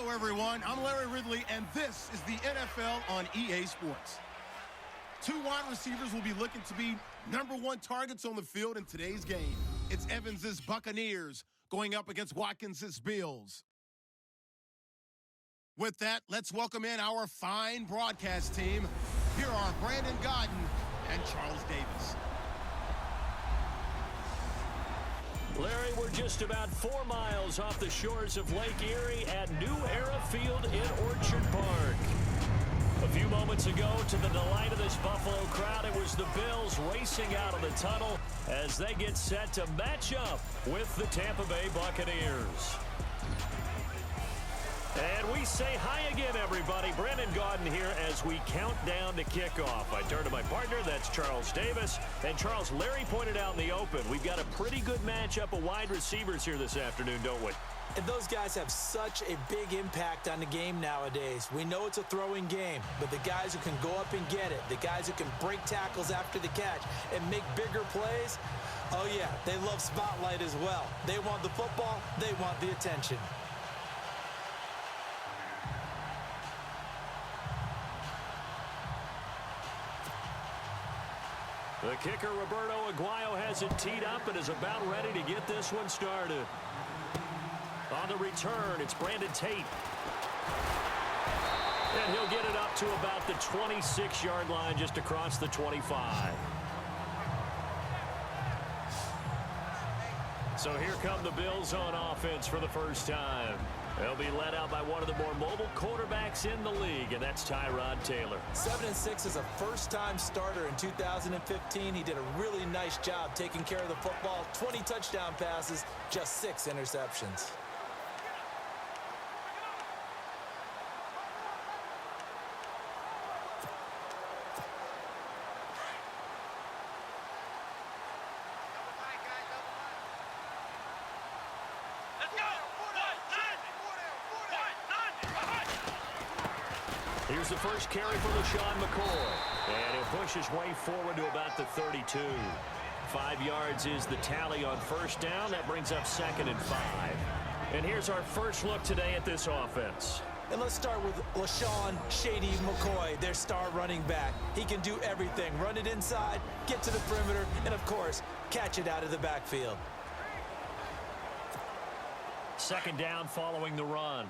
Hello, everyone. I'm Larry Ridley, and this is the NFL on EA Sports. Two wide receivers will be looking to be #1 targets on the field in today's game. It's Evans's Buccaneers going up against Watkins's Bills. With that, let's welcome in our fine broadcast team. Here are Brandon Godden and Charles Davis. Larry, we're just about 4 miles off the shores of Lake Erie at New Era Field in Orchard Park. A few moments ago, to the delight of this Buffalo crowd, it was the Bills racing out of the tunnel as they get set to match up with the Tampa Bay Buccaneers. And we say hi again, everybody. Brandon Gaudin here as we count down to kickoff. I turn to my partner, that's Charles Davis. And Charles, Larry pointed out in the open, we've got a pretty good matchup of wide receivers here this afternoon, don't we? And those guys have such a big impact on the game nowadays. We know it's a throwing game, but the guys who can go up and get it, the guys who can break tackles after the catch and make bigger plays, oh yeah, they love spotlight as well. They want the football, they want the attention. The kicker, Roberto Aguayo, has it teed up and is about ready to get this one started. On the return, it's Brandon Tate. And he'll get it up to about the 26-yard line, just across the 25. So here come the Bills on offense for the first time. They'll be led out by one of the more mobile quarterbacks in the league, and that's Tyrod Taylor. 7-6 as a first-time starter in 2015. He did a really nice job taking care of the football. 20 touchdown passes, just 6 interceptions. Here's the first carry for LaShawn McCoy. And he'll push his way forward to about the 32. 5 yards is the tally on first down. That brings up 2nd and 5. And here's our first look today at this offense. And let's start with LaShawn Shady McCoy, their star running back. He can do everything. Run it inside, get to the perimeter, and, of course, catch it out of the backfield. 2nd down following the run.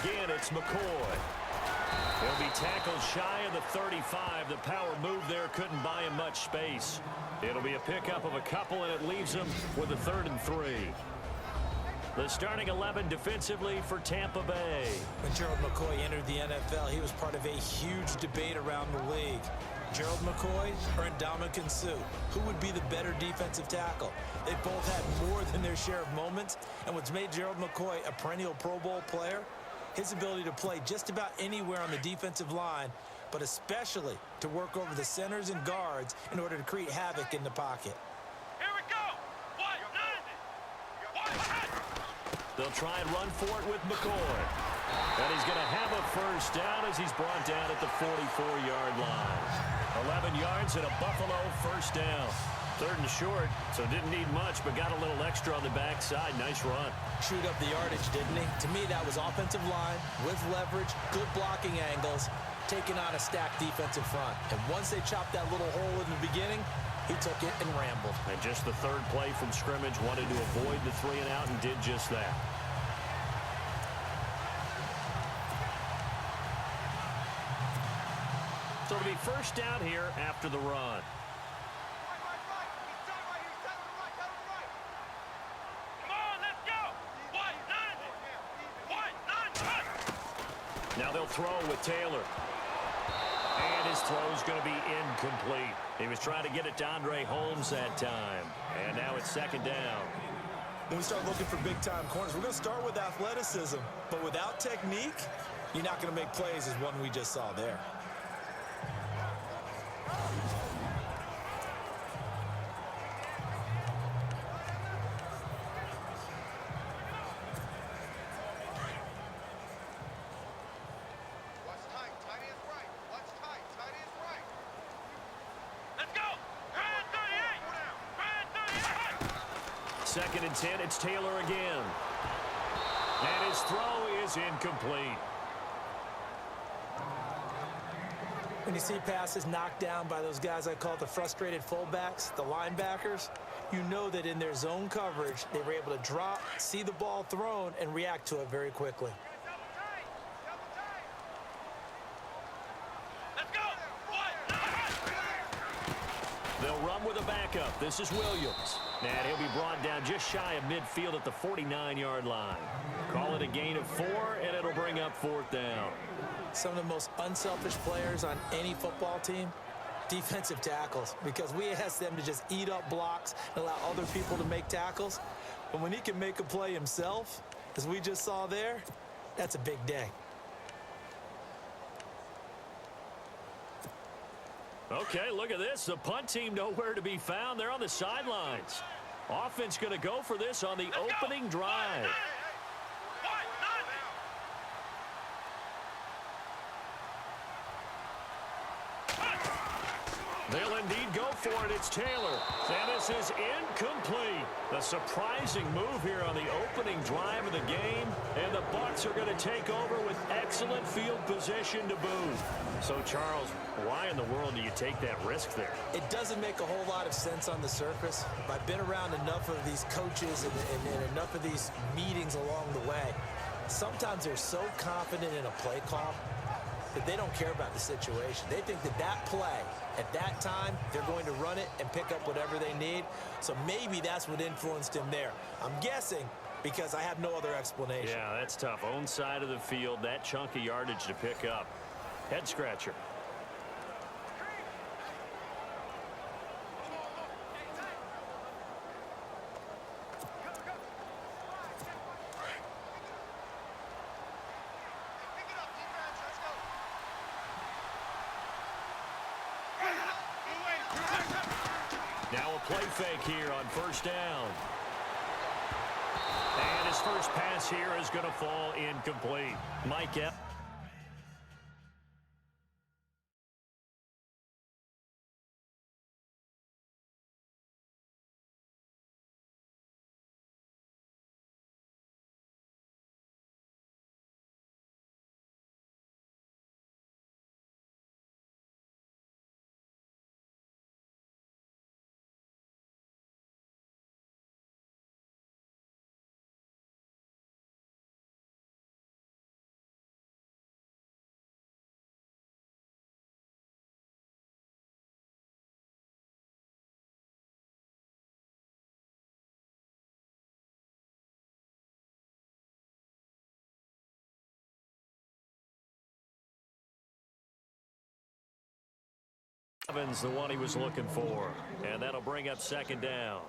Again, it's McCoy. He'll be tackled shy of the 35. The power move there couldn't buy him much space. It'll be a pickup of a couple, and it leaves him with a 3rd and 3. The starting 11 defensively for Tampa Bay. When Gerald McCoy entered the NFL, he was part of a huge debate around the league. Gerald McCoy or Ndamukong Suh? Who would be the better defensive tackle? They both had more than their share of moments, and what's made Gerald McCoy a perennial Pro Bowl player, his ability to play just about anywhere on the defensive line, but especially to work over the centers and guards in order to create havoc in the pocket. Here we go! They'll try and run for it with McCoy. And he's going to have a first down as he's brought down at the 44-yard line. 11 yards and a Buffalo first down. 3rd and short, so didn't need much, but got a little extra on the backside. Nice run. Chewed up the yardage, didn't he? To me, that was offensive line with leverage, good blocking angles, taking on a stacked defensive front. And once they chopped that little hole in the beginning, he took it and rambled. And just the 3rd play from scrimmage, wanted to avoid the 3 and out and did just that. So it'll be first down here after the run. Now they'll throw with Taylor. And his throw's going to be incomplete. He was trying to get it to Andre Holmes that time. And now it's 2nd down. When we start looking for big-time corners, we're going to start with athleticism. But without technique, you're not going to make plays as one we just saw there. 2nd and 10. It's Taylor again. And his throw is incomplete. When you see passes knocked down by those guys I call the frustrated fullbacks, the linebackers, you know that in their zone coverage, they were able to drop, see the ball thrown, and react to it very quickly. They'll run with a backup. This is Williams. And he'll be brought down just shy of midfield at the 49-yard line. Call it a gain of 4, and it'll bring up 4th down. Some of the most unselfish players on any football team, defensive tackles, because we ask them to just eat up blocks and allow other people to make tackles. But when he can make a play himself, as we just saw there, that's a big day. Okay, look at this. The punt team nowhere to be found. They're on the sidelines. Offense going to go for this on the opening drive. They'll indeed go for it. It's Taylor. And this is incomplete. A surprising move here on the opening drive of the game. And the Bucs are going to take over with excellent field position to boot. So, Charles, why in the world do you take that risk there? It doesn't make a whole lot of sense on the surface. I've been around enough of these coaches and enough of these meetings along the way. Sometimes they're so confident in a play call that they don't care about the situation. They think that that play, at that time, they're going to run it and pick up whatever they need. So maybe that's what influenced him there. I'm guessing because I have no other explanation. Yeah, that's tough. Own side of the field, that chunk of yardage to pick up. Head scratcher. Now a play fake here on 1st down. And his first pass here is going to fall incomplete. Mike F. Evans, the one he was looking for. And that'll bring up 2nd down.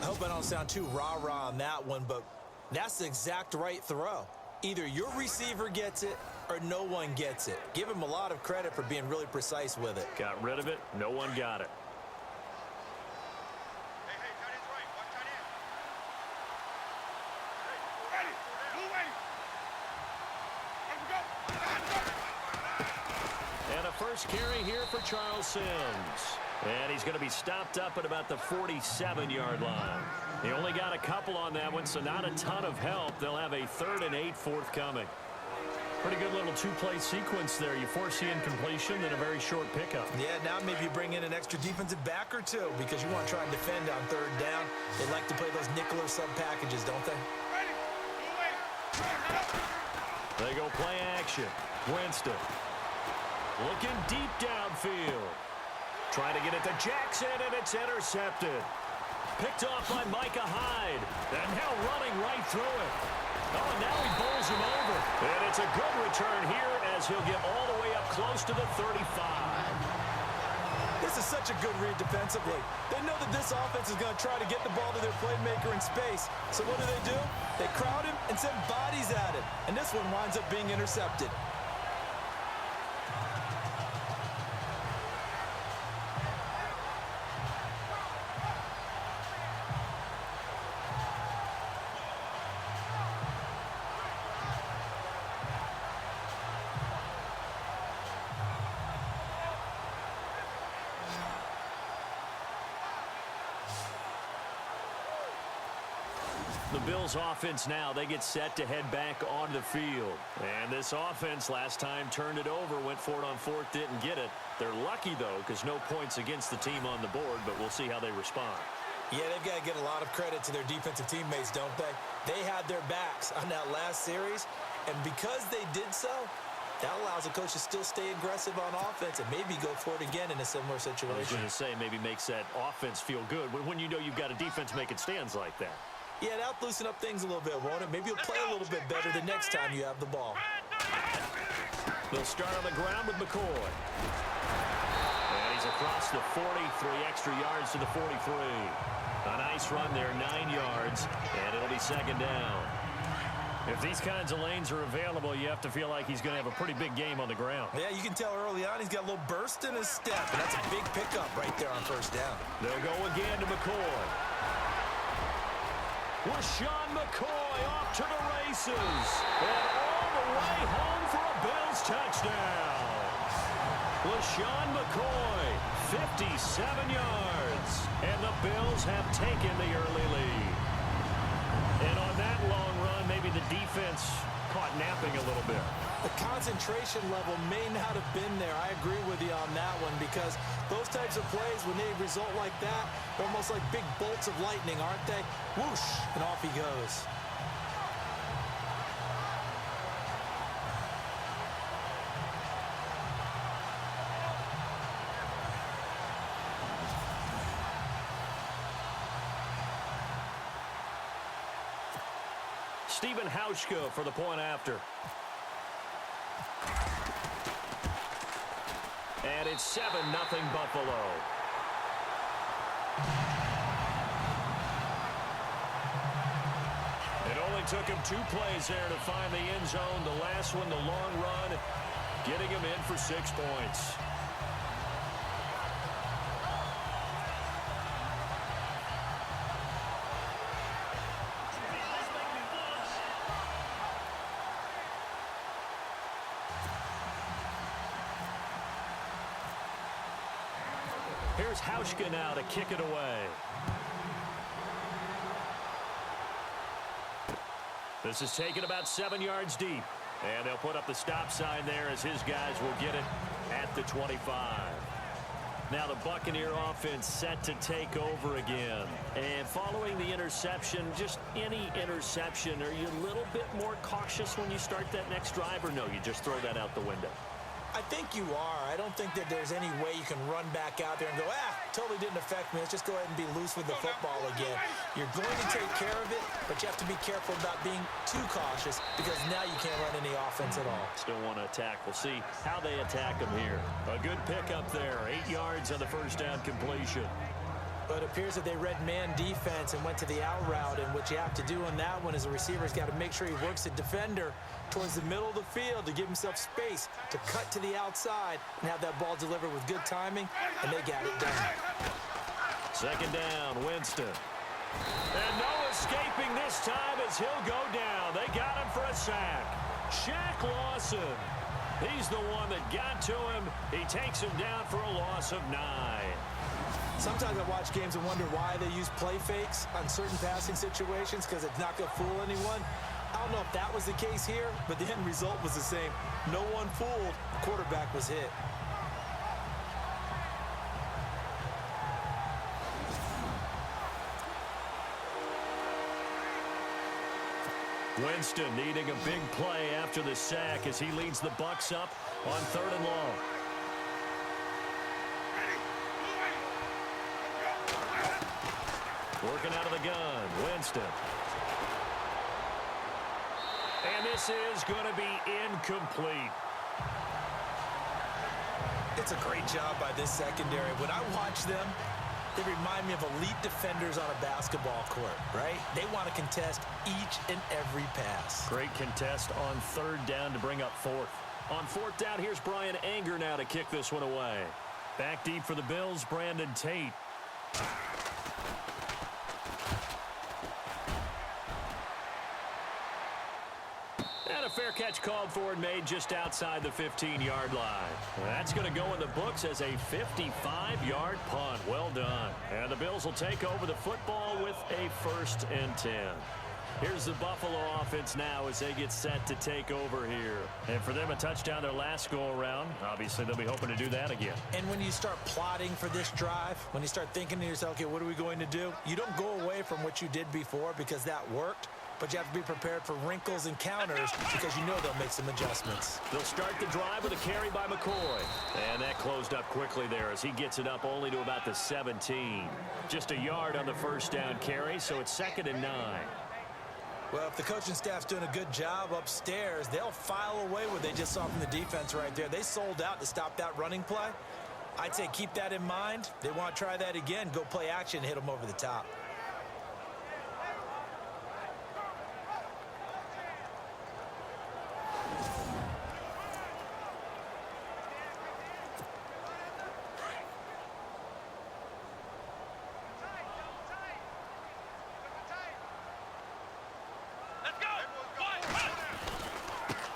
I hope I don't sound too rah-rah on that one, but that's the exact right throw. Either your receiver gets it or no one gets it. Give him a lot of credit for being really precise with it. Got rid of it. No one got it. First carry here for Charles Sims. And he's going to be stopped up at about the 47-yard line. He only got a couple on that one, so not a ton of help. They'll have a 3rd and 8 forthcoming. Pretty good little two-play sequence there. You force the incompletion, then a very short pickup. Yeah, now maybe you bring in an extra defensive back or two because you want to try and defend on 3rd down. They like to play those nickel or sub packages, don't they? They go play action. Winston. Looking deep downfield. Trying to get it to Jackson, and it's intercepted. Picked off by Micah Hyde. And now running right through it. Oh, and now he bowls him over. And it's a good return here as he'll get all the way up close to the 35. This is such a good read defensively. They know that this offense is going to try to get the ball to their playmaker in space. So what do? They crowd him and send bodies at him. And this one winds up being intercepted. The Bills offense now, they get set to head back onto the field. And this offense last time turned it over, went for it on fourth, didn't get it. They're lucky, though, because no points against the team on the board, but we'll see how they respond. Yeah, they've got to get a lot of credit to their defensive teammates, don't they? They had their backs on that last series, and because they did so, that allows the coach to still stay aggressive on offense and maybe go for it again in a similar situation. I was going to say, maybe makes that offense feel good when you know you've got a defense making stands like that. Yeah, that'll loosen up things a little bit, won't it? Maybe you'll play a little bit better the next time you have the ball. They'll start on the ground with McCoy. And he's across the 40, 3 extra yards to the 43. A nice run there, 9 yards, and it'll be second down. If these kinds of lanes are available, you have to feel like he's going to have a pretty big game on the ground. Yeah, you can tell early on he's got a little burst in his step, and that's a big pickup right there on first down. They'll go again to McCoy. LaShawn McCoy off to the races. And all the way home for a Bills touchdown. LaShawn McCoy, 57 yards. And the Bills have taken the early lead. And on that long run, maybe the defense caught napping a little bit. The concentration level may not have been there. I agree with you on that one because those types of plays, when they result like that, they're almost like big bolts of lightning, aren't they? Whoosh, and off he goes. Stephen Hauschka for the point after. And it's 7-0 Buffalo. It only took him 2 plays there to find the end zone. The last one, the long run, getting him in for 6 points. Here's Hauschka now to kick it away. This is taken about 7 yards deep. And they'll put up the stop sign there as his guys will get it at the 25. Now the Buccaneer offense set to take over again. And following the interception, just any interception, are you a little bit more cautious when you start that next drive, or no, you just throw that out the window? I think you are. I don't think that there's any way you can run back out there and go, totally didn't affect me. Let's just go ahead and be loose with the football again. You're going to take care of it, but you have to be careful about being too cautious because now you can't run any offense at all. Still want to attack. We'll see how they attack them here. A good pickup there. 8 yards on the first down completion. But it appears that they read man defense and went to the out route, and what you have to do on that one is the receiver's got to make sure he works the defender towards the middle of the field to give himself space to cut to the outside and have that ball delivered with good timing, and they got it done. Second down, Winston. And no escaping this time as he'll go down. They got him for a sack. Shaq Lawson. He's the one that got to him. He takes him down for a loss of 9. Sometimes I watch games and wonder why they use play fakes on certain passing situations because it's not going to fool anyone. I don't know if that was the case here, but the end result was the same. No one fooled. The quarterback was hit. Winston needing a big play after the sack as he leads the Bucs up on 3rd and long. Working out of the gun, Winston. And this is going to be incomplete. It's a great job by this secondary. When I watch them, they remind me of elite defenders on a basketball court, right? They want to contest each and every pass. Great contest on 3rd down to bring up 4th. On 4th down, here's Brian Anger now to kick this one away. Back deep for the Bills, Brandon Tate. And a fair catch called for and made just outside the 15-yard line. That's going to go in the books as a 55-yard punt. Well done. And the Bills will take over the football with a 1st and 10. Here's the Buffalo offense now as they get set to take over here. And for them, a touchdown their last go-around. Obviously, they'll be hoping to do that again. And when you start plotting for this drive, when you start thinking to yourself, okay, what are we going to do? You don't go away from what you did before because that worked. But you have to be prepared for wrinkles and counters because you know they'll make some adjustments. They'll start the drive with a carry by McCoy. And that closed up quickly there as he gets it up only to about the 17. Just a yard on the first down carry, so it's 2nd and 9. Well, if the coaching staff's doing a good job upstairs, they'll file away what they just saw from the defense right there. They sold out to stop that running play. I'd say keep that in mind. They want to try that again. Go play action, hit them over the top.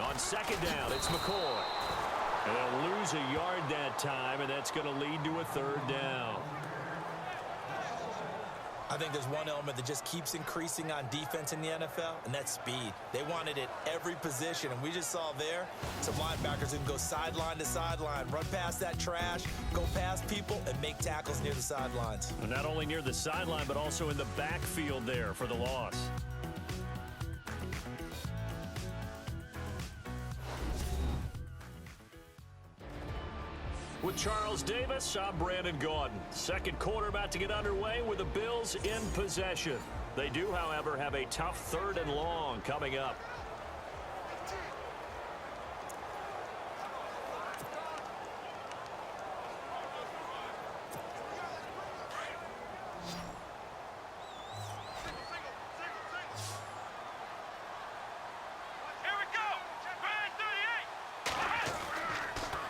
On 2nd down, it's McCoy. And they'll lose a yard that time, and that's going to lead to a 3rd down. I think there's one element that just keeps increasing on defense in the NFL, and that's speed. They want it at every position, and we just saw there some linebackers who can go sideline to sideline, run past that trash, go past people, and make tackles near the sidelines. And not only near the sideline, but also in the backfield there for the loss. With Charles Davis, I'm Brandon Gaudin. Second quarter about to get underway with the Bills in possession. They do, however, have a tough 3rd and long coming up.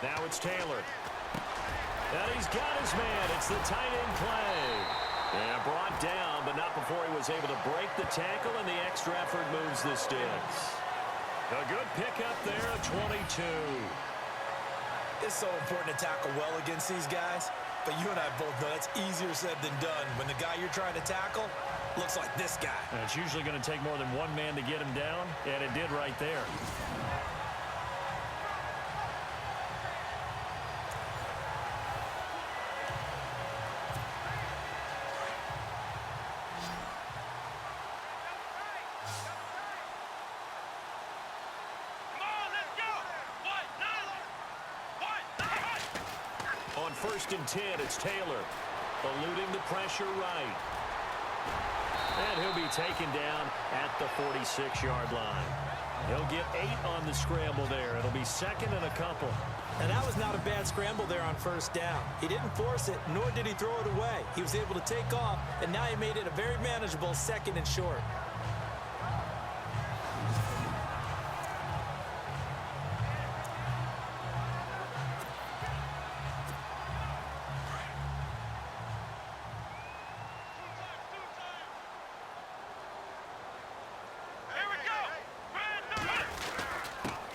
Now it's Taylor. And he's got his man. It's the tight end play. And brought down, but not before he was able to break the tackle, and the extra effort moves the sticks. A good pickup there at 22. It's so important to tackle well against these guys, but you and I both know that's easier said than done when the guy you're trying to tackle looks like this guy. And it's usually going to take more than one man to get him down, and it did right there. On 1st and 10, it's Taylor, eluding the pressure right. And he'll be taken down at the 46-yard line. He'll get 8 on the scramble there. It'll be 2nd and a couple. And that was not a bad scramble there on 1st down. He didn't force it, nor did he throw it away. He was able to take off, and now he made it a very manageable 2nd and short.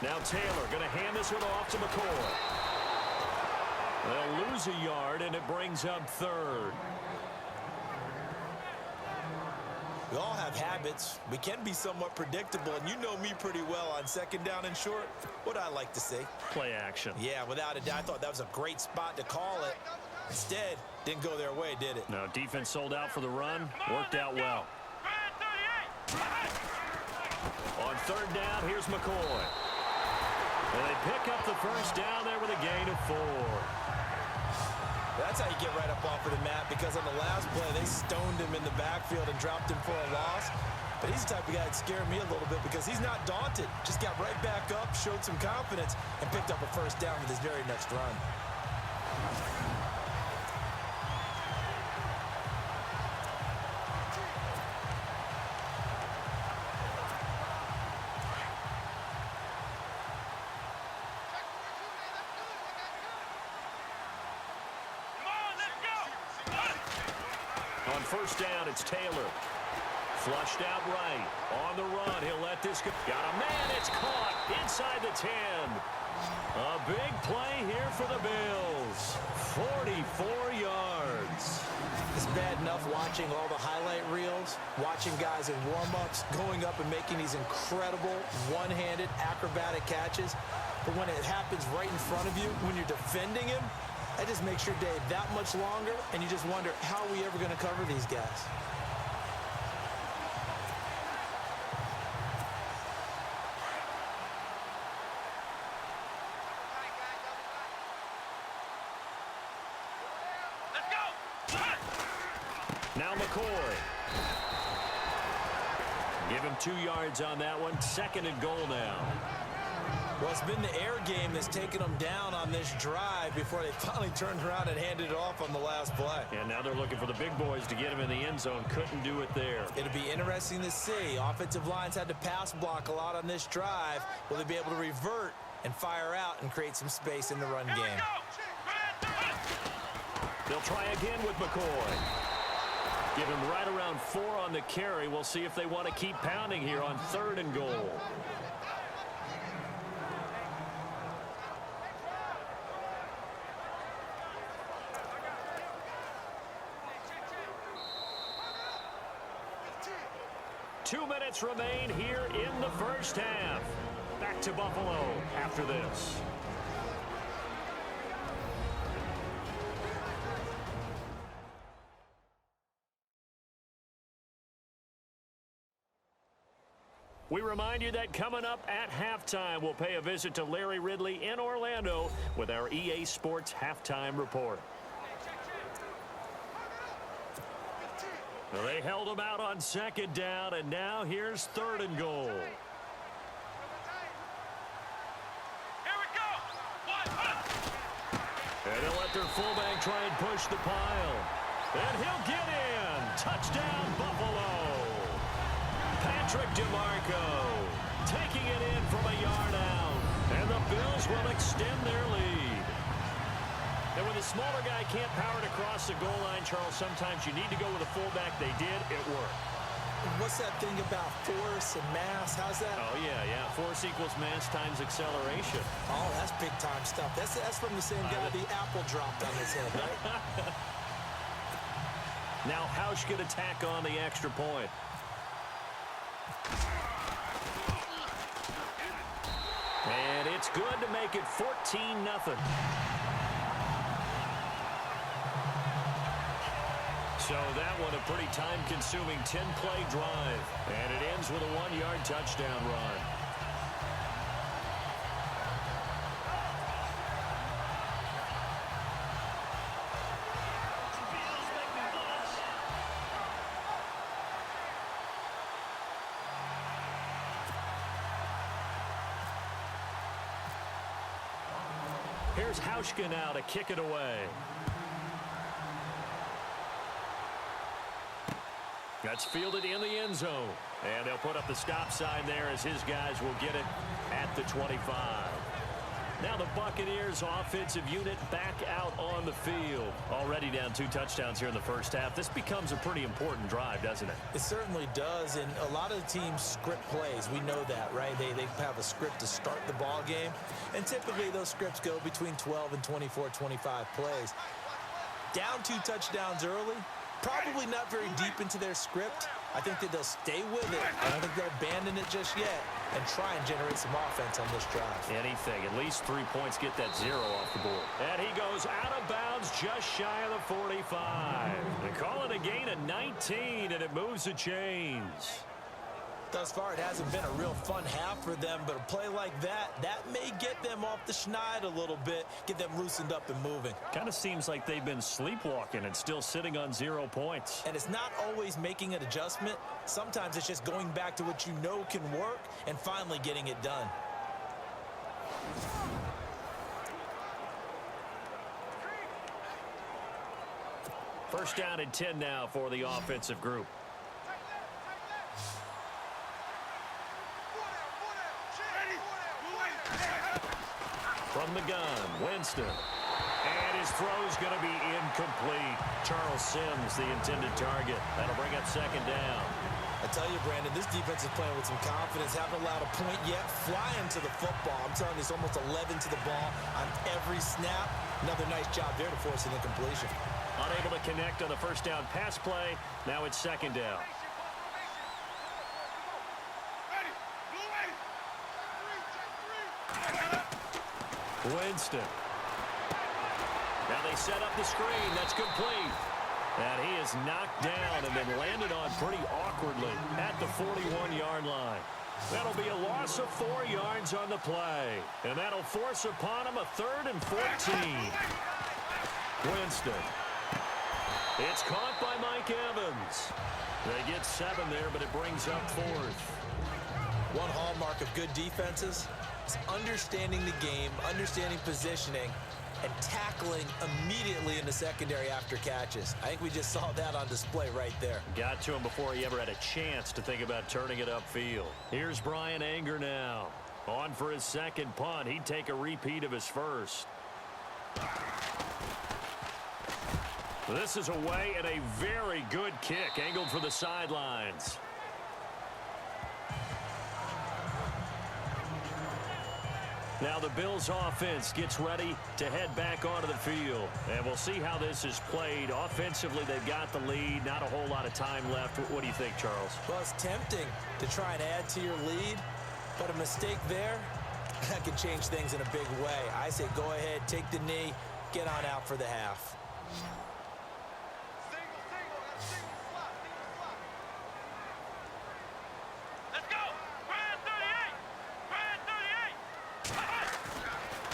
Now Taylor going to hand this one off to McCoy. They'll lose a yard, and it brings up 3rd. We all have habits. We can be somewhat predictable, and you know me pretty well on 2nd down and short. What I like to see. Play action. Yeah, without a doubt, I thought that was a great spot to call it. Instead, didn't go their way, did it? No, defense sold out for the run. Worked out well. On 3rd down, here's McCoy. And they pick up the 1st down there with a gain of 4. That's how you get right up off of the mat, because on the last play, they stoned him in the backfield and dropped him for a loss. But he's the type of guy that scared me a little bit because he's not daunted. Just got right back up, showed some confidence, and picked up a 1st down with his very next run. On 1st down, it's Taylor. Flushed out right. On the run, he'll let this go. Got a man, it's caught inside the 10. A big play here for the Bills. 44 yards. yards. It's bad enough watching all the highlight reels, watching guys in warm-ups, going up and making these incredible one-handed acrobatic catches. But when it happens right in front of you, when you're defending him, that just makes your day that much longer, and you just wonder, how are we ever going to cover these guys? Now McCoy. Give him 2 yards on that one. 2nd and goal now. Well, it's been the air game that's taken them down on this drive before they finally turned around and handed it off on the last play. And now they're looking for the big boys to get him in the end zone. Couldn't do it there. It'll be interesting to see. Offensive lines had to pass block a lot on this drive. Will they be able to revert and fire out and create some space in the run game? They'll try again with McCoy. Give him right around 4 on the carry. We'll see if they want to keep pounding here on 3rd and goal. Two minutes remain here in the first half. Back to Buffalo after this. We remind you that coming up at halftime, we'll pay a visit to Larry Ridley in Orlando with our EA Sports Halftime Report. Well, they held him out on 2nd down, and now here's 3rd and goal. Here we go. And they'll let their fullback try and push the pile. And he'll get in. Touchdown, Buffalo. Patrick DeMarco taking it in from a yard out. And the Bills will extend their lead. And when the smaller guy can't power it across the goal line, Charles, sometimes you need to go with a fullback. They did. It worked. What's that thing about force and mass? How's that? Oh, yeah. Force equals mass times acceleration. Oh, that's big-time stuff. That's from the same guy the apple dropped on his head, right? Now Hausch could attack on the extra point. And it's good to make it 14-0. So that one a pretty time-consuming 10-play drive. And it ends with a 1-yard touchdown run. Here's Hauschka now to kick it away. That's fielded in the end zone. And they'll put up the stop sign there as his guys will get it at the 25. Now the Buccaneers offensive unit back out on the field. Already down 2 touchdowns here in the first half. This becomes a pretty important drive, doesn't it? It certainly does, and a lot of the teams script plays. We know that, right? They have a script to start the ball game, and typically those scripts go between 12 and 24, 25 plays. Down 2 touchdowns early, probably not very deep into their script. I think that they'll stay with it. I don't think they'll abandon it just yet and try and generate some offense on this drive. Anything. At least 3 points. Get that 0 off the board. And he goes out of bounds just shy of the 45. They call it a gain of 19, and it moves the chains. Thus far, it hasn't been a real fun half for them, but a play like that may get them off the schneid a little bit, get them loosened up and moving. Kind of seems like they've been sleepwalking and still sitting on 0 points. And it's not always making an adjustment. Sometimes it's just going back to what you know can work and finally getting it done. First down and 10 now for the offensive group. From the gun, Winston. And his throw's going to be incomplete. Charles Sims, the intended target. That'll bring up 2nd down. I tell you, Brandon, this defense is playing with some confidence. Haven't allowed a point yet. Flying to the football. I'm telling you, it's almost 11 to the ball on every snap. Another nice job there to force an incompletion. Unable to connect on the first down pass play. Now it's second down. Winston. Now they set up the screen. That's complete. And he is knocked down and then landed on pretty awkwardly at the 41-yard line. That'll be a loss of 4 yards on the play. And that'll force upon him a 3rd and 14. Winston. It's caught by Mike Evans. They get 7 there, but it brings up 4th. One hallmark of good defenses is understanding the game, understanding positioning, and tackling immediately in the secondary after catches. I think we just saw that on display right there. Got to him before he ever had a chance to think about turning it upfield. Here's Brian Anger now. On for his second punt. He'd take a repeat of his first. This is away and a very good kick angled for the sidelines. Now the Bills offense gets ready to head back onto the field. And we'll see how this is played. Offensively, they've got the lead. Not a whole lot of time left. What do you think, Charles? Well, it's tempting to try and add to your lead, but a mistake there, that could change things in a big way. I say go ahead, take the knee, get on out for the half.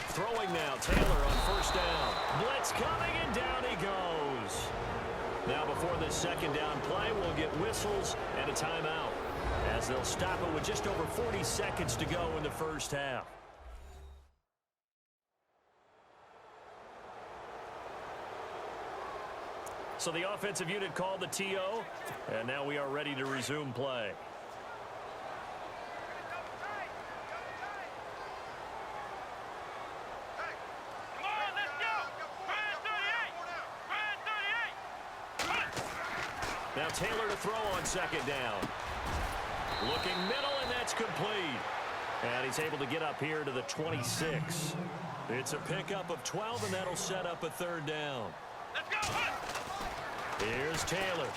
Throwing now, Taylor on first down. Blitz coming, and down he goes. Now before this second down play, we'll get whistles and a timeout, as they'll stop it with just over 40 seconds to go in the first half. So the offensive unit called the TO, and now we are ready to resume play. Now Taylor to throw on second down. Looking middle, and that's complete. And he's able to get up here to the 26. It's a pickup of 12, and that'll set up a 3rd down. Let's go! Here's Taylor.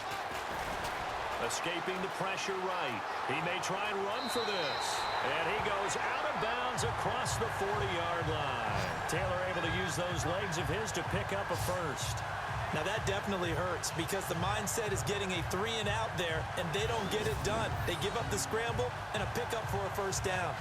Escaping the pressure right. He may try and run for this. And he goes out of bounds across the 40-yard line. Taylor able to use those legs of his to pick up a first. Now that definitely hurts because the mindset is getting a 3 and out there, and they don't get it done. They give up the scramble and a pickup for a first down.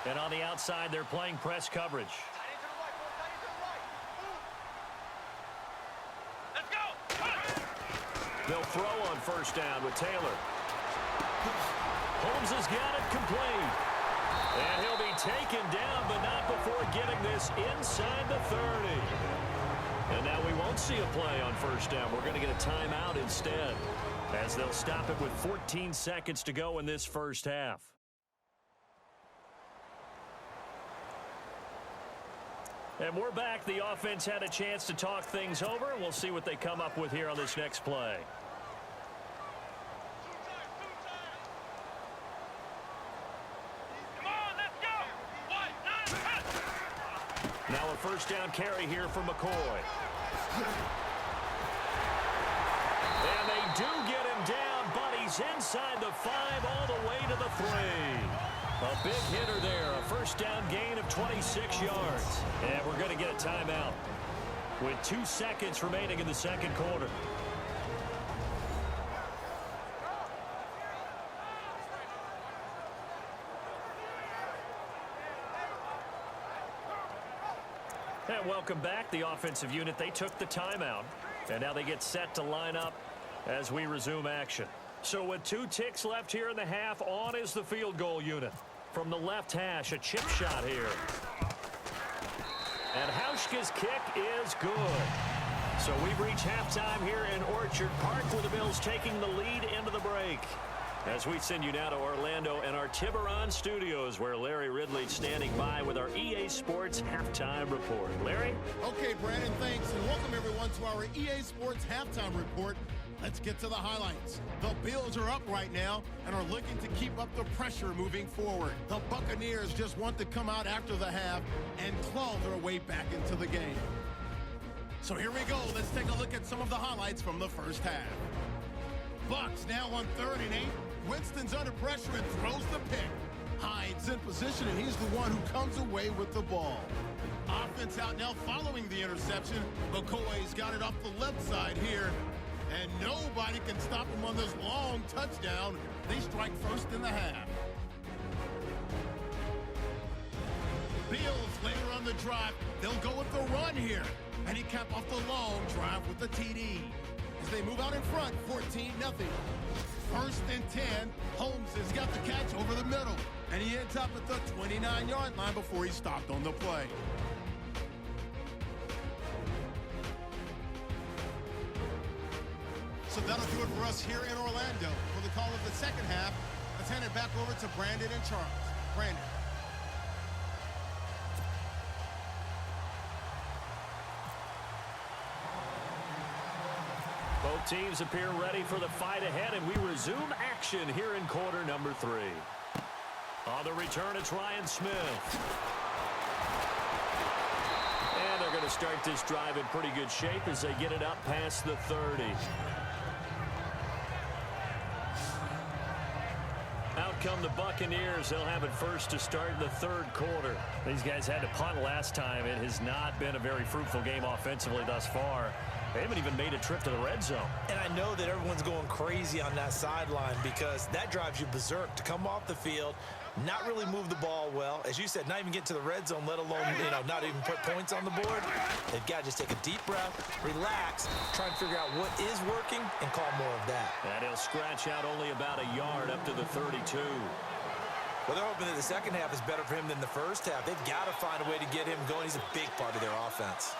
And on the outside, they're playing press coverage. They'll throw on first down with Taylor. Holmes has got it complete. And he'll be taken down, but not before getting this inside the 30. And now we won't see a play on first down. We're going to get a timeout instead, as they'll stop it with 14 seconds to go in this first half. And we're back. The offense had a chance to talk things over, and we'll see what they come up with here on this next play. Come on, let's go! Now a first down carry here for McCoy. And they do get him down, but he's inside the 5 all the way to the 3. A big hitter there, a first down gain of 26 yards. And we're going to get a timeout with 2 seconds remaining in the second quarter. And welcome back. The offensive unit, they took the timeout. And now they get set to line up as we resume action. So with 2 ticks left here in the half, on is the field goal unit. From the left hash, a chip shot here. And Hauschka's kick is good. So we've reached halftime here in Orchard Park, with the Bills taking the lead into the break. As we send you now to Orlando and our Tiburon studios, where Larry Ridley's standing by with our EA Sports Halftime Report. Larry? Okay, Brandon, thanks, and welcome everyone to our EA Sports Halftime Report. Let's get to the highlights. The Bills are up right now and are looking to keep up the pressure moving forward. The Buccaneers just want to come out after the half and claw their way back into the game. So here we go. Let's take a look at some of the highlights from the first half. Bucs now on 3rd and 8. Winston's under pressure and throws the pick. Hyde's in position, and he's the one who comes away with the ball. Offense out now following the interception. McCoy's got it off the left side here, and nobody can stop him on this long touchdown. They strike first in the half. Bills later on the drive. They'll go with the run here, and he capped off the long drive with the TD. As they move out in front, 14-0. 1st and 10. Holmes has got the catch over the middle, and he ends up at the 29-yard line before he stopped on the play. So that'll do it for us here in Orlando. For the call of the second half, let's hand it back over to Brandon and Charles. Brandon. Both teams appear ready for the fight ahead, and we resume action here in quarter number 3. On the return, it's Ryan Smith. And they're going to start this drive in pretty good shape as they get it up past the 30. Out come the Buccaneers. They'll have it first to start in the 3rd quarter. These guys had to punt last time. It has not been a very fruitful game offensively thus far. They haven't even made a trip to the red zone. And I know that everyone's going crazy on that sideline because that drives you berserk to come off the field, not really move the ball well. As you said, not even get to the red zone, let alone, not even put points on the board. They've got to just take a deep breath, relax, try and figure out what is working, and call more of that. And he'll scratch out only about a yard up to the 32. Well, they're hoping that the second half is better for him than the first half. They've got to find a way to get him going. He's a big part of their offense.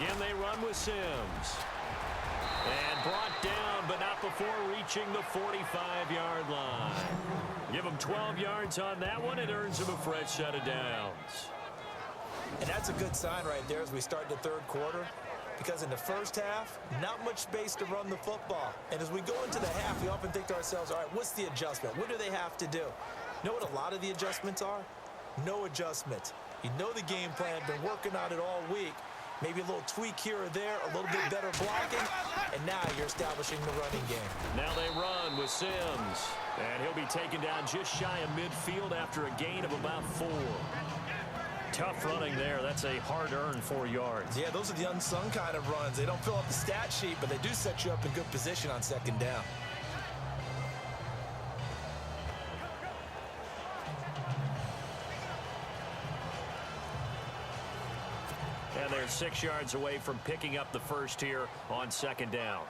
Again, they run with Sims. And brought down, but not before reaching the 45-yard line. Give him 12 yards on that one. It earns him a fresh set of downs. And that's a good sign right there as we start the 3rd quarter. Because in the first half, not much space to run the football. And as we go into the half, we often think to ourselves, all right, what's the adjustment? What do they have to do? You know what a lot of the adjustments are? No adjustment. You know the game plan, been working on it all week. Maybe a little tweak here or there, a little bit better blocking, and now you're establishing the running game. Now they run with Sims, and he'll be taken down just shy of midfield after a gain of about 4. Tough running there. That's a hard-earned 4 yards. Yeah, those are the unsung kind of runs. They don't fill up the stat sheet, but they do set you up in good position on 2nd down. And they're 6 yards away from picking up the first here on 2nd down.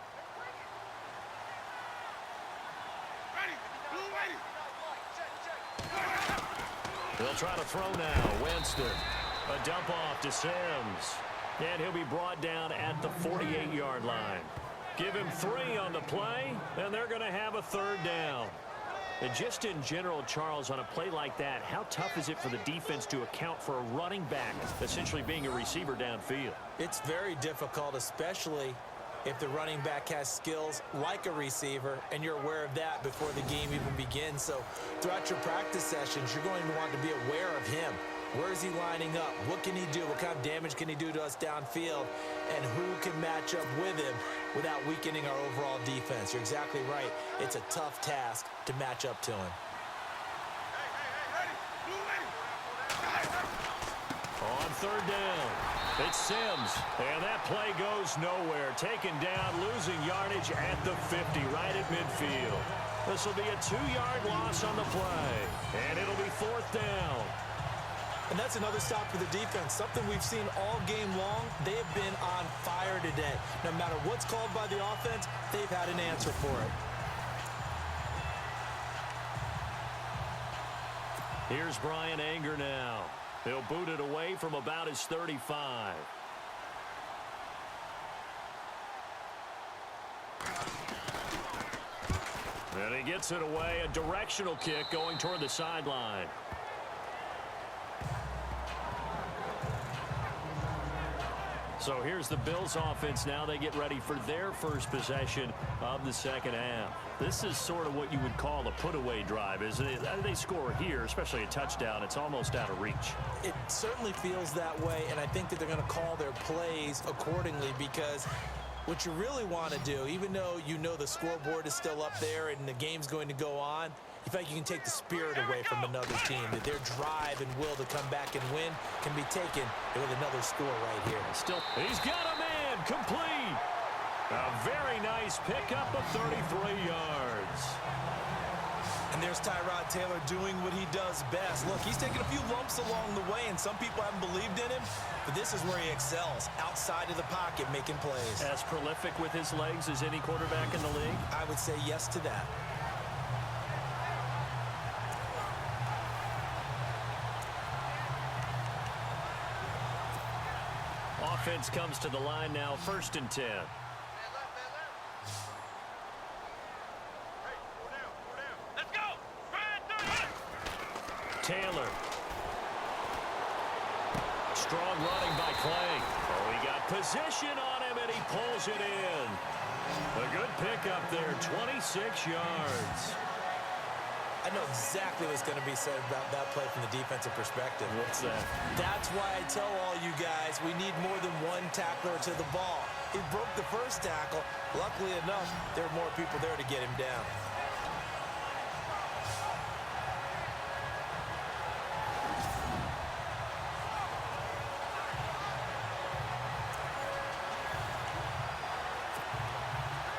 They'll try to throw now. Winston. A dump off to Sims. And he'll be brought down at the 48-yard line. Give him 3 on the play, and they're going to have a 3rd down. And just in general, Charles, on a play like that, how tough is it for the defense to account for a running back essentially being a receiver downfield? It's very difficult, especially if the running back has skills like a receiver, and you're aware of that before the game even begins. So throughout your practice sessions, you're going to want to be aware of him. Where is he lining up? What can he do? What kind of damage can he do to us downfield? And who can match up with him without weakening our overall defense? You're exactly right. It's a tough task to match up to him. On 3rd down, it's Sims, and that play goes nowhere. Taken down, losing yardage at the 50, right at midfield. This will be a 2-yard loss on the play, and it'll be 4th down. And that's another stop for the defense, something we've seen all game long. They have been on fire today. No matter what's called by the offense, they've had an answer for it. Here's Brian Anger now. He'll boot it away from about his 35. And he gets it away, a directional kick going toward the sideline. So here's the Bills offense now. They get ready for their first possession of the second half. This is sort of what you would call a put-away drive, isn't it? They score here, especially a touchdown. It's almost out of reach. It certainly feels that way, and I think that they're going to call their plays accordingly, because what you really want to do, even though you know the scoreboard is still up there and the game's going to go on, you feel like you can take the spirit away from another team, that their drive and will to come back and win can be taken with another score right here. Still, he's got a man, complete. A very nice pickup of 33 yards. And there's Tyrod Taylor doing what he does best. Look, he's taken a few lumps along the way, and some people haven't believed in him, but this is where he excels, outside of the pocket, making plays. As prolific with his legs as any quarterback in the league? I would say yes to that. Offense comes to the line now, 1st and 10. Let's go. Taylor. Strong running by Clay. Oh, he got position on him, and he pulls it in. A good pickup there, 26 yards. I know exactly what's going to be said about that play from the defensive perspective. What's that? That's why I tell all you guys we need more than one tackler to the ball. He broke the first tackle. Luckily enough, there are more people there to get him down.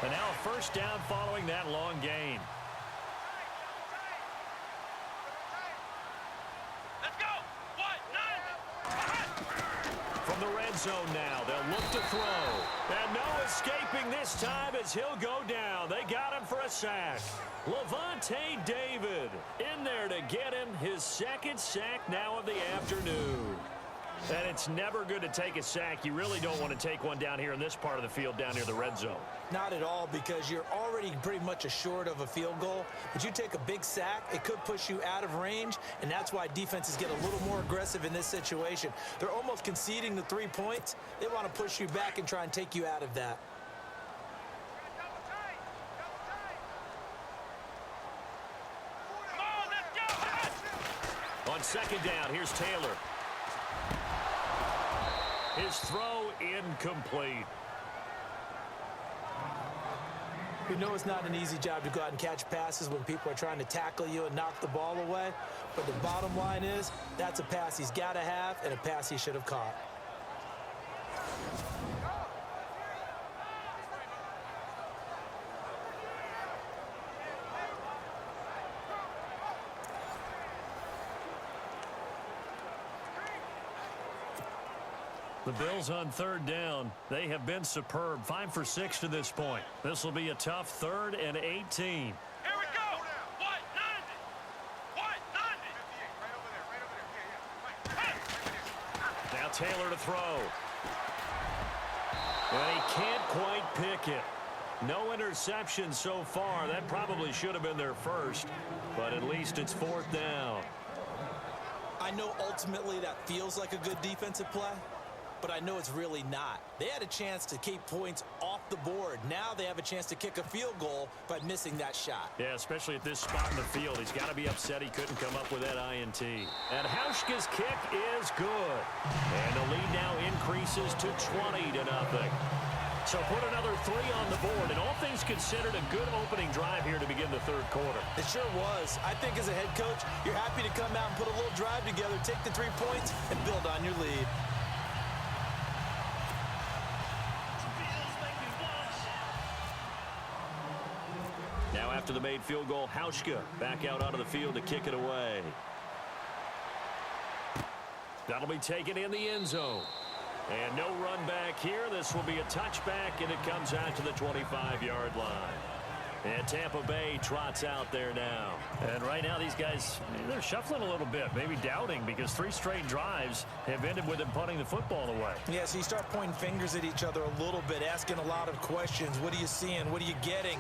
And now a first down following that long gain. The red zone now. They'll look to throw. And no escaping this time as he'll go down. They got him for a sack. Levante David in there to get him his second sack now of the afternoon. And it's never good to take a sack. You really don't want to take one down here in this part of the field down near the red zone. Not at all, because you're already pretty much assured of a field goal. But you take a big sack, it could push you out of range, and that's why defenses get a little more aggressive in this situation. They're almost conceding the 3 points. They want to push you back and try and take you out of that. On second down, here's Taylor. His throw incomplete. We know it's not an easy job to go out and catch passes when people are trying to tackle you and knock the ball away. But the bottom line is, that's a pass he's got to have and a pass he should have caught. The Bills on third down. They have been superb. 5 for 6 to this point. This will be a tough 3rd and 18. Here we go. What? 90. Now Taylor to throw. And he can't quite pick it. No interception so far. That probably should have been their first, but at least it's 4th down. I know ultimately that feels like a good defensive play, but I know it's really not. They had a chance to keep points off the board. Now they have a chance to kick a field goal by missing that shot. Yeah, especially at this spot in the field. He's got to be upset he couldn't come up with that INT. And Hauschka's kick is good. And the lead now increases to 20-0. So put another 3 on the board. And all things considered, a good opening drive here to begin the 3rd quarter. It sure was. I think as a head coach, you're happy to come out and put a little drive together, take the 3 points, and build on your lead. Now after the made field goal, Hauschka back out onto the field to kick it away. That'll be taken in the end zone. And no run back here. This will be a touchback, and it comes out to the 25-yard line. And Tampa Bay trots out there now. And right now these guys, they're shuffling a little bit, maybe doubting, because 3 straight drives have ended with them punting the football away. Yeah, so you start pointing fingers at each other a little bit, asking a lot of questions. What are you seeing? What are you getting?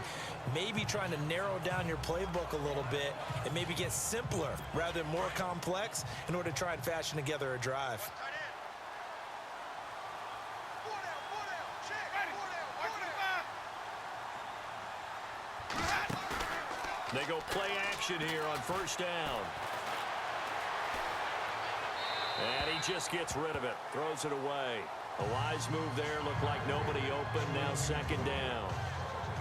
Maybe trying to narrow down your playbook a little bit and maybe get simpler rather than more complex in order to try and fashion together a drive. They go play action here on first down. And he just gets rid of it. Throws it away. A wise move there. Looked like nobody open. Now second down.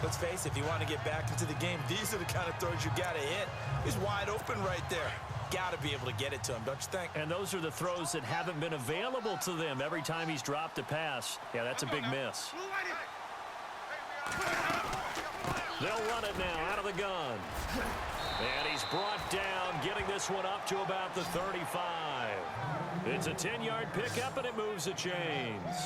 Let's face it, if you want to get back into the game, these are the kind of throws you got to hit. He's wide open right there. Got to be able to get it to him, don't you think? And those are the throws that haven't been available to them every time he's dropped a pass. Yeah, that's a big miss. They'll run it now out of the gun. And he's brought down, getting this one up to about the 35. It's a 10-yard pickup, and it moves the chains.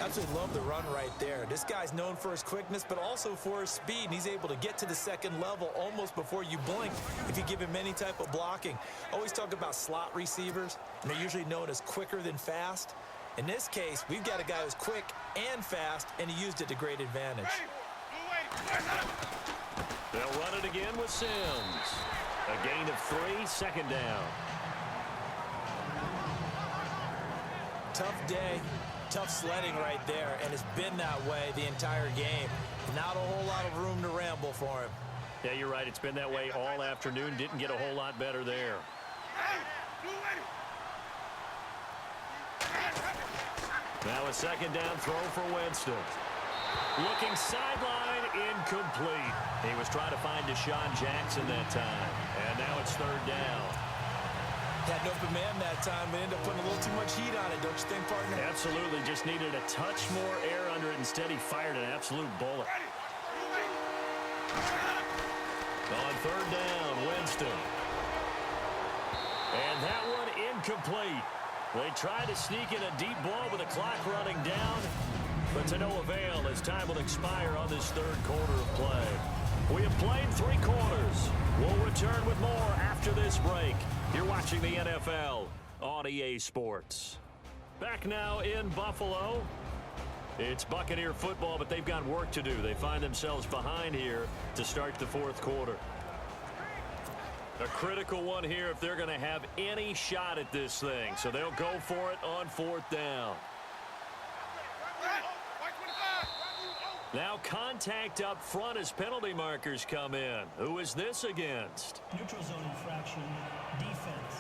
Absolutely love the run right there. This guy's known for his quickness, but also for his speed. And he's able to get to the second level almost before you blink if you give him any type of blocking. Always talk about slot receivers, and they're usually known as quicker than fast. In this case, we've got a guy who's quick and fast, and he used it to great advantage. They'll run it again with Sims. A gain of 3, second down. Tough day, tough sledding right there, and it's been that way the entire game. Not a whole lot of room to ramble for him. Yeah, you're right. It's been that way all afternoon. Didn't get a whole lot better there. Now a second down throw for Winston. Looking sideline, incomplete. He was trying to find Deshaun Jackson that time. And now it's third down. Had an open man that time, but ended up putting a little too much heat on it, don't you think, partner? Absolutely. Just needed a touch more air under it. Instead, he fired an absolute bullet. On third down, Winston. And that one incomplete. They tried to sneak in a deep ball with the clock running down, but to no avail as time will expire on this third quarter of play. We have played 3 quarters. We'll return with more after this break. You're watching the NFL on EA Sports. Back now in Buffalo. It's Buccaneer football, but they've got work to do. They find themselves behind here to start the fourth quarter. A critical one here if they're going to have any shot at this thing. So they'll go for it on fourth down. Now contact up front as penalty markers come in. Who is this against? Neutral zone infraction, defense.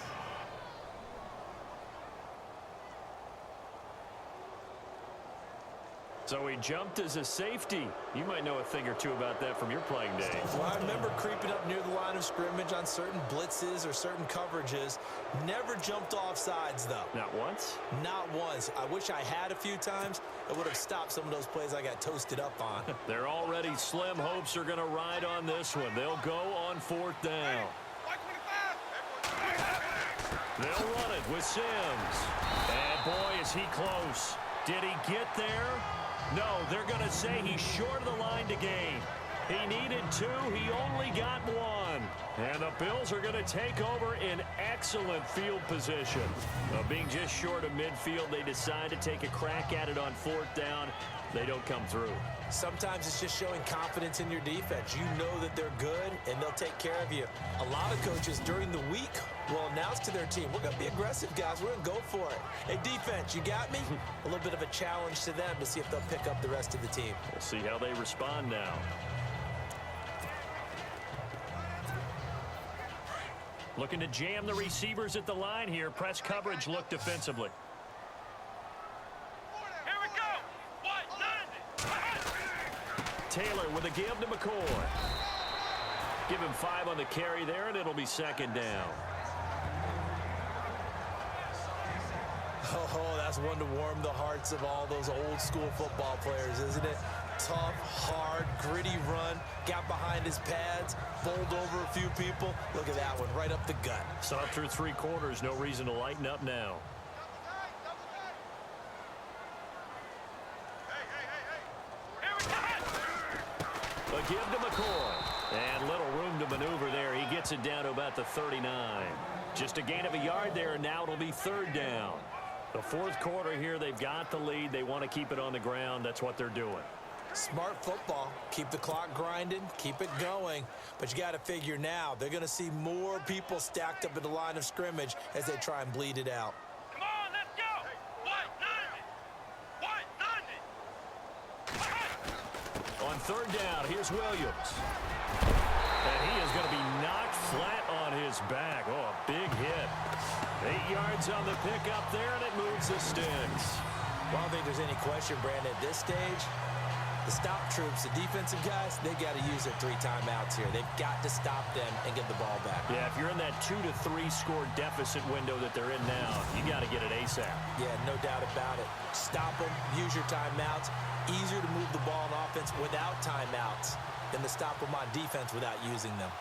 So he jumped as a safety. You might know a thing or two about that from your playing days. Well, I remember creeping up near the line of scrimmage on certain blitzes or certain coverages. Never jumped off sides, though. Not once? Not once. I wish I had a few times. It would have stopped some of those plays I got toasted up on. Their already slim hopes are going to ride on this one. They'll go on fourth down. They'll run it with Sims. And boy, is he close. Did he get there? No, they're going to say he's short of the line to gain. He needed 2. He only got 1. And the Bills are going to take over in excellent field position. Being just short of midfield, they decide to take a crack at it on fourth down. They don't come through. Sometimes it's just showing confidence in your defense. You know that they're good, and they'll take care of you. A lot of coaches during the week will announce to their team, we're going to be aggressive, guys. We're going to go for it. Hey, defense, you got me? A little bit of a challenge to them to see if they'll pick up the rest of the team. We'll see how they respond now. Looking to jam the receivers at the line here. Press coverage look defensively. Here we go. Taylor with a give to McCoy. Give him 5 on the carry there, and it'll be second down. Oh, that's one to warm the hearts of all those old school football players, isn't it? Tough, hard, gritty run. Got behind his pads, bowled over a few people. Look at that one, right up the gut. Saw it through 3 quarters. No reason to lighten up now. A give to McCoy. And little room to maneuver there. He gets it down to about the 39. Just a gain of a yard there, and now it'll be third down. The fourth quarter here, they've got the lead. They want to keep it on the ground. That's what they're doing. Smart football. Keep the clock grinding. Keep it going. But you got to figure now, they're going to see more people stacked up at the line of scrimmage as they try and bleed it out. Come on, let's go. White, 90. On third down, here's Williams. And he is going to be knocked flat on his back. Oh, a big hit. 8 yards on the pickup there, and it moves the sticks. Well, I don't think there's any question, Brandon, at this stage, the stop troops, the defensive guys, they got to use their 3 timeouts here. They've got to stop them and get the ball back. Yeah, if you're in that 2 to 3 score deficit window that they're in now, you got to get it ASAP. Yeah, no doubt about it. Stop them, use your timeouts. Easier to move the ball on offense without timeouts than to stop them on defense without using them.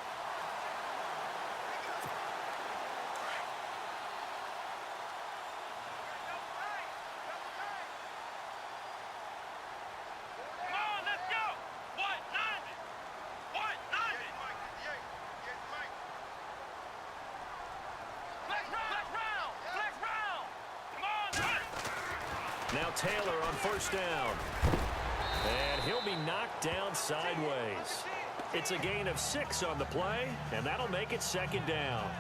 Come on, let's go. White, 90. White, 90. Flex round. Flex round. Come on, 90. Now Taylor on first down. And he'll be knocked down sideways. It's a gain of 6 on the play, and that'll make it second down.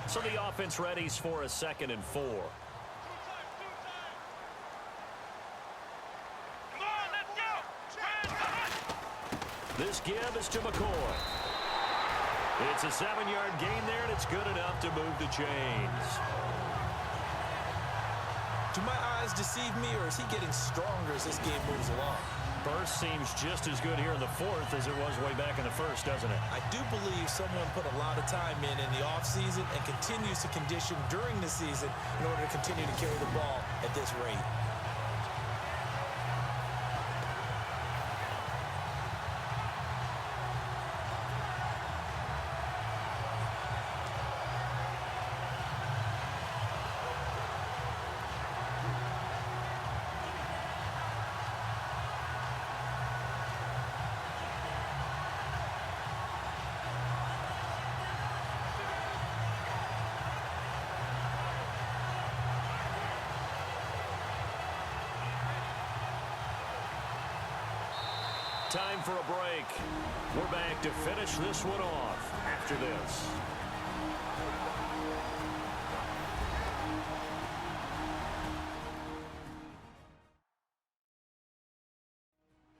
So the offense readies for a 2nd and 4. Come on, let's go. This give is to McCoy. It's a 7-yard gain there, and it's good enough to move the chains. Do my eyes deceive me, or is he getting stronger as this game moves along? Burst seems just as good here in the 4th as it was way back in the 1st, doesn't it? I do believe someone put a lot of time in the offseason and continues to condition during the season in order to continue to carry the ball at this rate. Time for a break. We're back to finish this one off after this.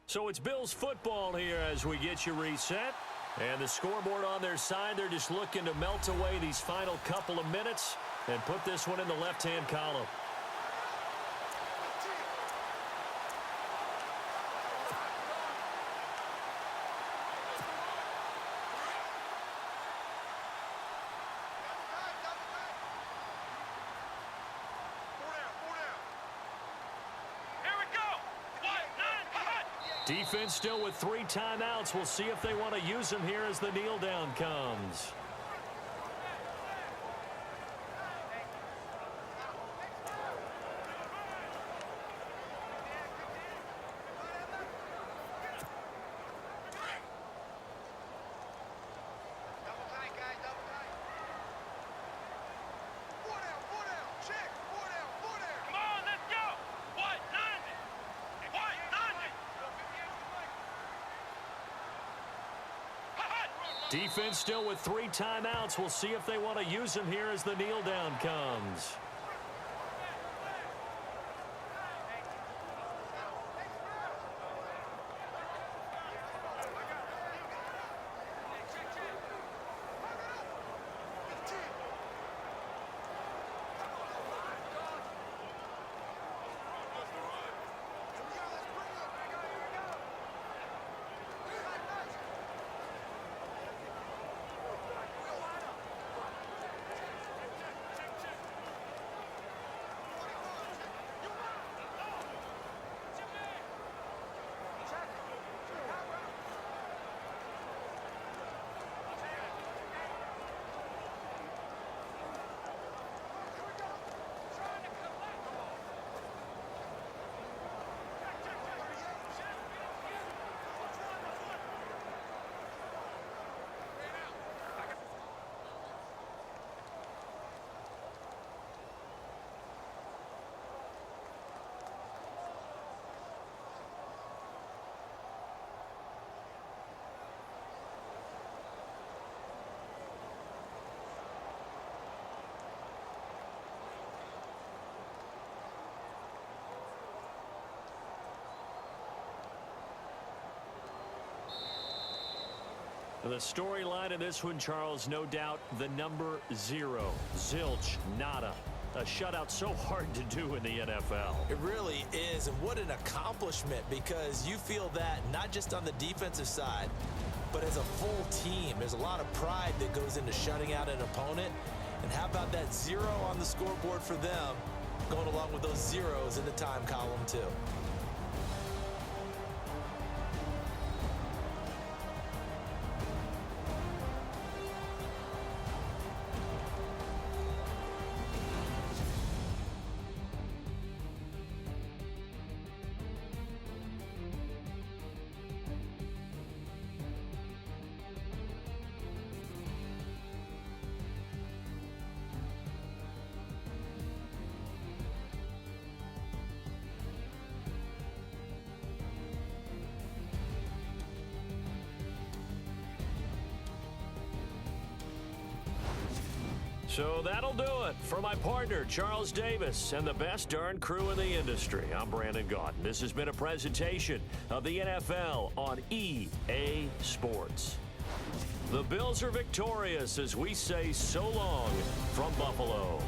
So it's Bills football here as we get you reset. And the scoreboard on their side, they're just looking to melt away these final couple of minutes and put this one in the left-hand column. Defense still with 3 timeouts. We'll see if they want to use them here as the kneel down comes. Defense still with 3 timeouts. We'll see if they want to use them here as the kneel down comes. The storyline in this one, Charles, no doubt the number 0. Zilch, nada. A shutout so hard to do in the NFL. It really is, and what an accomplishment, because you feel that not just on the defensive side, but as a full team. There's a lot of pride that goes into shutting out an opponent. And how about that 0 on the scoreboard for them, going along with those zeros in the time column too. So that'll do it for my partner, Charles Davis, and the best darn crew in the industry. I'm Brandon Gaudin. This has been a presentation of the NFL on EA Sports. The Bills are victorious as we say so long from Buffalo.